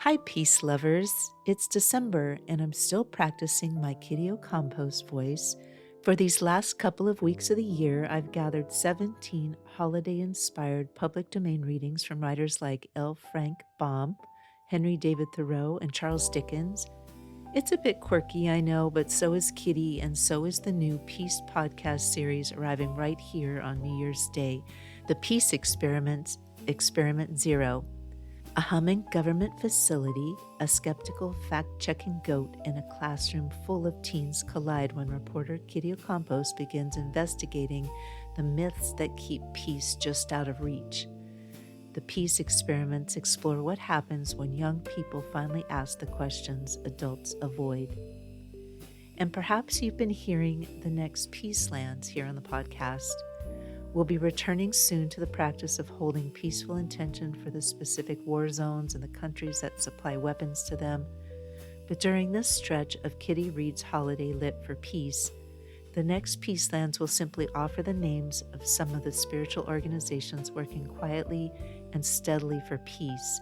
Hi, peace lovers. It's December, and I'm still practicing my Kitty Compost voice. For these last couple of weeks of the year, I've gathered 17 holiday inspired public domain readings from writers like L. Frank Baum, Henry David Thoreau, and Charles Dickens. It's a bit quirky, I know, but so is Kitty, and so is the new Peace podcast series arriving right here on New Year's Day, the Peace Experiments, Experiment Zero. A humming government facility, a skeptical fact-checking goat, and a classroom full of teens collide when reporter Kitty Ocampos begins investigating the myths that keep peace just out of reach. The peace experiments explore what happens when young people finally ask the questions adults avoid. And perhaps you've been hearing the Next Peacelands here on the podcast. We'll be returning soon to the practice of holding peaceful intention for the specific war zones and the countries that supply weapons to them. But during this stretch of Kitty Reed's Holiday Lit for Peace, the Next Peacelands will simply offer the names of some of the spiritual organizations working quietly and steadily for peace.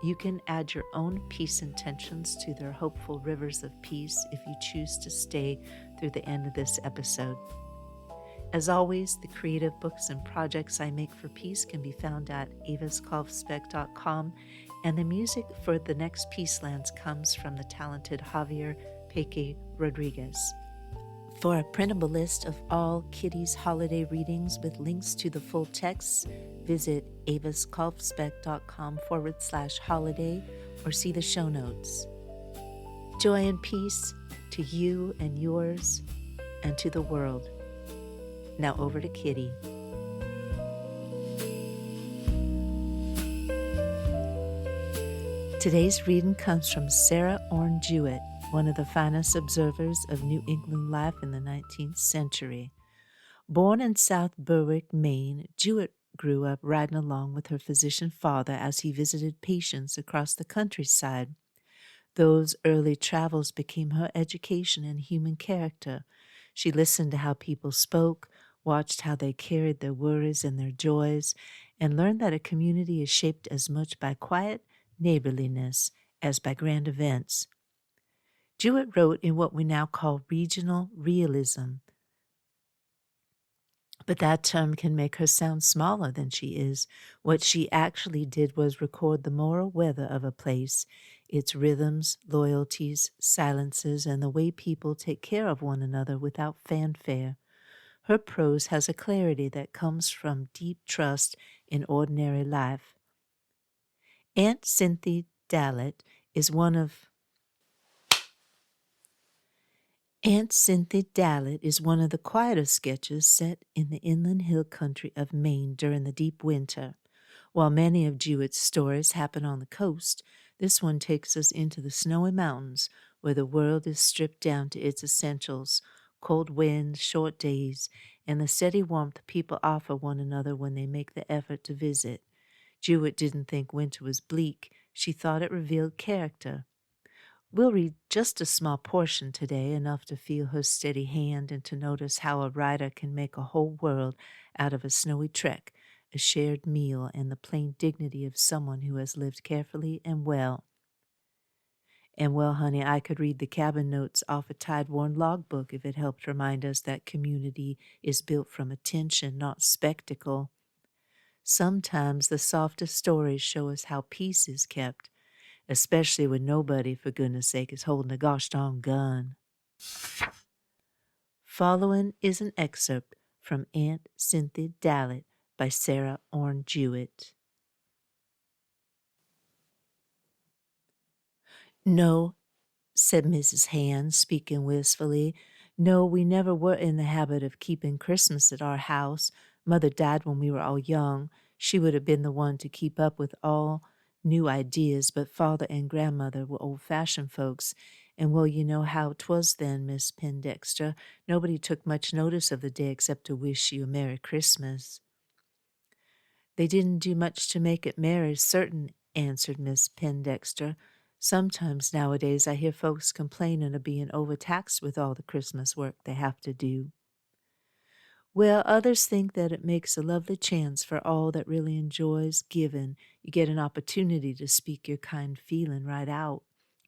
You can add your own peace intentions to their hopeful rivers of peace if you choose to stay through the end of this episode. As always, the creative books and projects I make for peace can be found at aviskalfsbeek.com, and the music for the Next Peacelands comes from the talented Javier Peque Rodriguez. For a printable list of all Kitty's holiday readings with links to the full texts, visit aviskalfsbeek.com/holiday or see the show notes. Joy and peace to you and yours and to the world. Now over to Kitty. Today's reading comes from Sarah Orne Jewett, one of the finest observers of New England life in the 19th century. Born in South Berwick, Maine, Jewett grew up riding along with her physician father as he visited patients across the countryside. Those early travels became her education in human character. She listened to how people spoke, watched how they carried their worries and their joys, and learned that a community is shaped as much by quiet neighborliness as by grand events. Jewett wrote in what we now call regional realism, but that term can make her sound smaller than she is. What she actually did was record the moral weather of a place, its rhythms, loyalties, silences, and the way people take care of one another without fanfare. Her prose has a clarity that comes from deep trust in ordinary life. Aunt Cynthy Dallett is one of the quieter sketches set in the inland hill country of Maine during the deep winter. While many of Jewett's stories happen on the coast, this one takes us into the snowy mountains where the world is stripped down to its essentials: cold winds, short days, and the steady warmth people offer one another when they make the effort to visit. Jewett didn't think winter was bleak. She thought it revealed character. We'll read just a small portion today, enough to feel her steady hand and to notice how a writer can make a whole world out of a snowy trek, a shared meal, and the plain dignity of someone who has lived carefully and well. And well, honey, I could read the cabin notes off a tide-worn logbook if it helped remind us that community is built from attention, not spectacle. Sometimes the softest stories show us how peace is kept, especially when nobody, for goodness sake, is holding a gosh darn gun. Following is an excerpt from Aunt Cynthy Dallett by Sarah Orne Jewett. "No," said Mrs. Hand, speaking wistfully. "No, we never were in the habit of keeping Christmas at our house. Mother died when we were all young. She would have been the one to keep up with all new ideas, but father and grandmother were old-fashioned folks. And well, you know how 'twas then, Miss Pendexter. Nobody took much notice of the day except to wish you a Merry Christmas." "They didn't do much to make it merry, certain," answered Miss Pendexter. "Sometimes nowadays I hear folks complaining of being overtaxed with all the Christmas work they have to do." Well, others think that it makes a lovely chance for all that really enjoys giving. You get an opportunity to speak your kind feeling right out,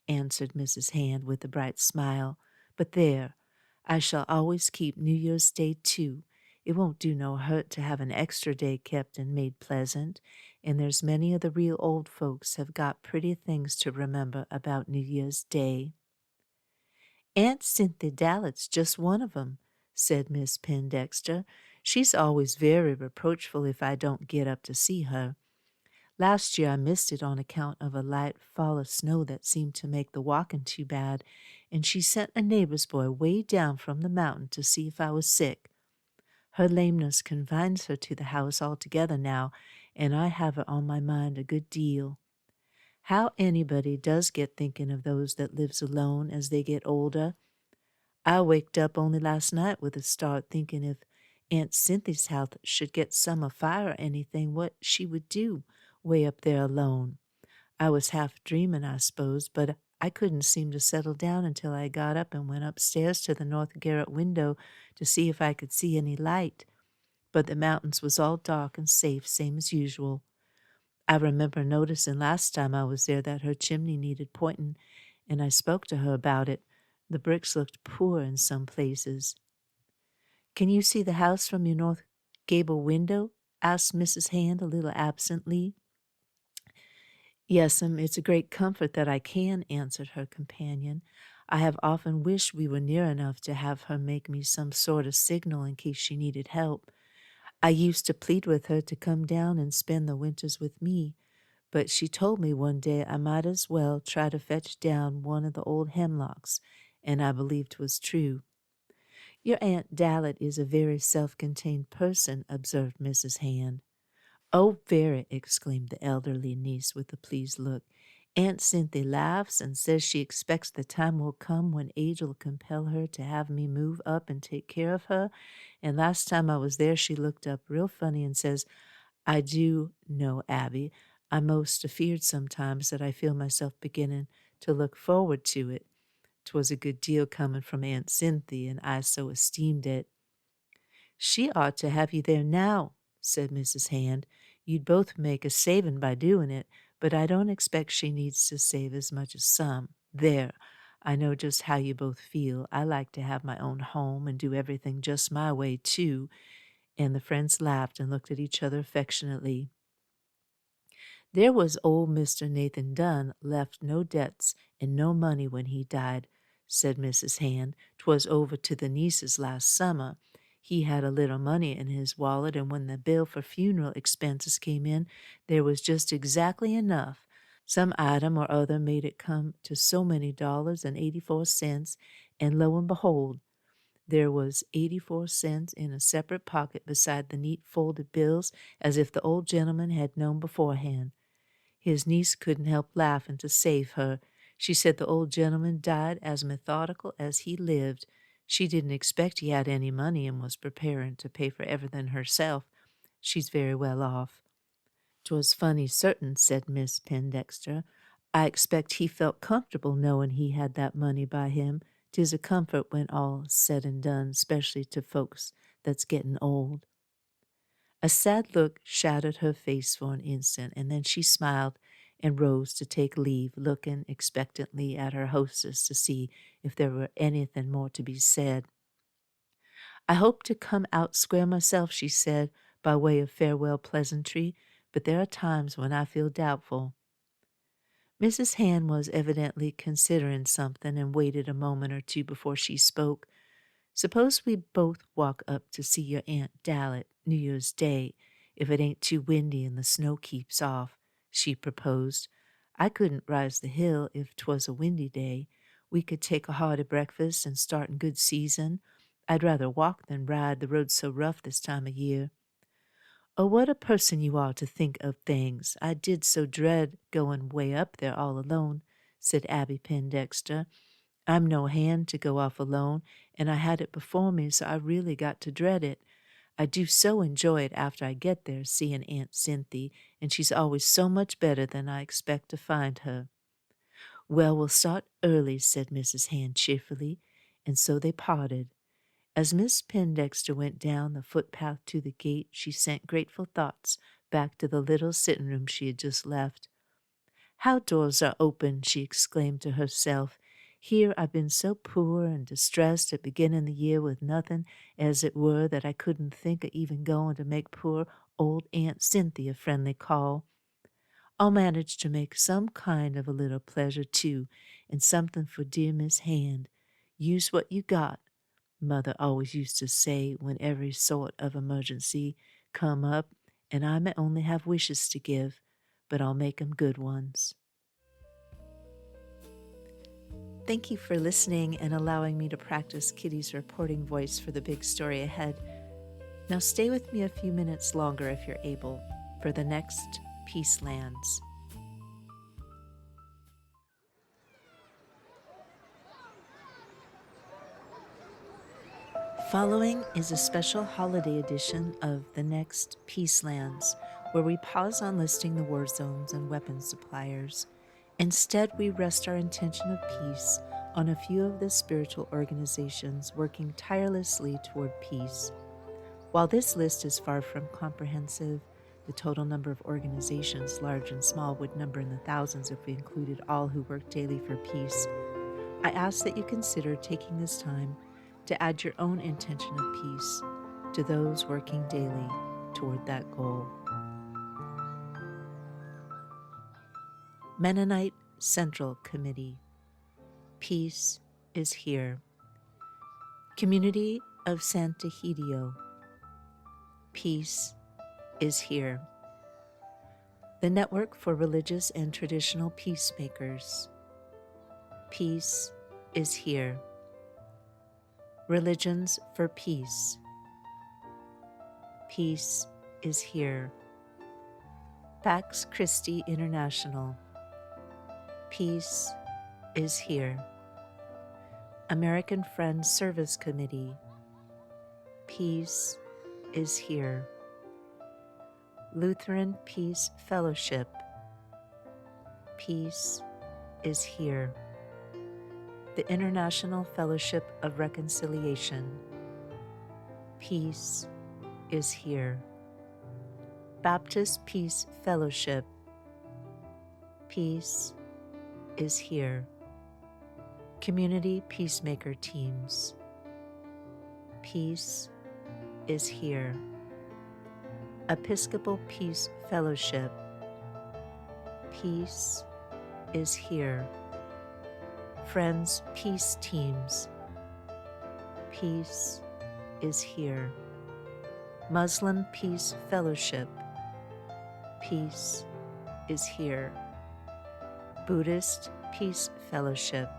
answered Mrs. Hand with a bright smile. But there, I shall always keep New Year's Day too. It won't do no hurt to have an extra day kept and made pleasant, and there's many of the real old folks have got pretty things to remember about New Year's Day. Aunt Cynthy Dallett's just one of 'em, said Miss Pendexter. She's always very reproachful if I don't get up to see her. Last year I missed it on account of a light fall of snow that seemed to make the walking too bad, and she sent a neighbor's boy way down from the mountain to see if I was sick. Her lameness confines her to the house altogether now, and I have her on my mind a good deal. How anybody does get thinking of those that lives alone as they get older. I waked up only last night with a start thinking if Aunt Cynthy's house should get some afire or anything, what she would do way up there alone. I was half dreaming, I suppose, but I couldn't seem to settle down until I got up and went upstairs to the north garret window to see if I could see any light. But the mountains was all dark and safe, same as usual. I remember noticing last time I was there that her chimney needed pointing, and I spoke to her about it. The bricks looked poor in some places. Can you see the house from your north gable window? Asked Mrs. Hand a little absently. Yes'm, it's a great comfort that I can, answered her companion. I have often wished we were near enough to have her make me some sort of signal in case she needed help. I used to plead with her to come down and spend the winters with me, but she told me one day I might as well try to fetch down one of the old hemlocks, and I believed 'twas true. Your Aunt Dallett is a very self-contained person, observed Mrs. Hand. Oh, very, exclaimed the elderly niece with a pleased look. Aunt Cynthia laughs and says she expects the time will come when age will compel her to have me move up and take care of her, and last time I was there she looked up real funny and says, I do know, Abby, I'm most afeard sometimes that I feel myself beginning to look forward to it. 'Twas a good deal coming from Aunt Cynthia, and I so esteemed it. She ought to have you there now, said Mrs. Hand. You'd both make a saving by doing it, but I don't expect she needs to save as much as some. There, I know just how you both feel. I like to have my own home and do everything just my way, too. And the friends laughed and looked at each other affectionately. There was old Mr. Nathan Dunn left no debts and no money when he died, said Mrs. Hand. 'Twas over to the nieces last summer. He had a little money in his wallet, and when the bill for funeral expenses came in, there was just exactly enough. Some item or other made it come to so many dollars and 84 cents, and lo and behold, there was 84 cents in a separate pocket beside the neat folded bills, as if the old gentleman had known beforehand. His niece couldn't help laughing to save her. She said the old gentleman died as methodical as he lived. She didn't expect he had any money and was preparing to pay for everything herself. She's very well off. 'Twas funny, certain, said Miss Pendexter. I expect he felt comfortable knowing he had that money by him. 'Tis a comfort when all's said and done, especially to folks that's getting old. A sad look shadowed her face for an instant, and then she smiled and rose to take leave, looking expectantly at her hostess to see if there were anything more to be said. I hope to come out square myself, she said, by way of farewell pleasantry, but there are times when I feel doubtful. Mrs. Hand was evidently considering something and waited a moment or two before she spoke. Suppose we both walk up to see your Aunt Dallett New Year's Day, if it ain't too windy and the snow keeps off, she proposed. I couldn't rise the hill if 'twas a windy day. We could take a hearty breakfast and start in good season. I'd rather walk than ride, the road's so rough this time of year. Oh, what a person you are to think of things. I did so dread going way up there all alone, said Abby Pendexter. I'm no hand to go off alone, and I had it before me, so I really got to dread it. I do so enjoy it after I get there, seeing Aunt Cynthia, and she's always so much better than I expect to find her. Well, we'll start early, said Mrs. Hand cheerfully, and so they parted. As Miss Pendexter went down the footpath to the gate, she sent grateful thoughts back to the little sitting room she had just left. "How doors are open," she exclaimed to herself. "Here I've been so poor and distressed at beginning the year with nothing, as it were, that I couldn't think of even going to make poor old Aunt Cynthy a friendly call. I'll manage to make some kind of a little pleasure, too, and something for dear Miss Hand. Use what you got, Mother always used to say when every sort of emergency come up, and I may only have wishes to give, but I'll make 'em good ones." Thank you for listening and allowing me to practice Kitty's reporting voice for the big story ahead. Now stay with me a few minutes longer if you're able for the Next Peacelands. Following is a special holiday edition of the Next Peacelands, where we pause on listing the war zones and weapons suppliers. Instead, we rest our intention of peace on a few of the spiritual organizations working tirelessly toward peace. While this list is far from comprehensive, the total number of organizations, large and small, would number in the thousands if we included all who work daily for peace. I ask that you consider taking this time to add your own intention of peace to those working daily toward that goal. Mennonite Central Committee. Peace is here. Community of Santa Hidio. Peace is here. The Network for Religious and Traditional Peacemakers. Peace is here. Religions for Peace. Peace is here. Pax Christi International. Peace is here. American Friends Service Committee. Peace is here. Lutheran Peace Fellowship. Peace is here. The International Fellowship of Reconciliation. Peace is here. Baptist Peace Fellowship. Peace is here. Community Peacemaker Teams. Peace is here. Episcopal Peace Fellowship. Peace is here. Friends Peace Teams. Peace is here. Muslim Peace Fellowship. Peace is here. Buddhist Peace Fellowship.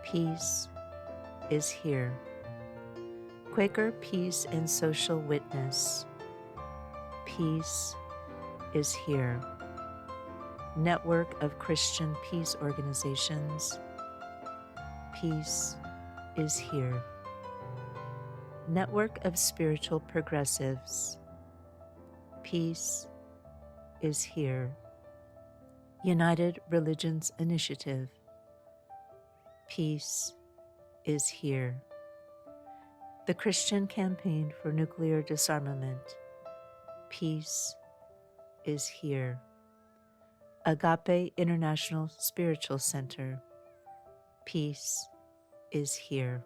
Peace is here. Quaker Peace and Social Witness. Peace is here. Network of Christian Peace Organizations. Peace is here. Network of Spiritual Progressives. Peace is here. United Religions Initiative. Peace is here. The Christian Campaign for Nuclear Disarmament. Peace is here. Agape International Spiritual Center. Peace is here.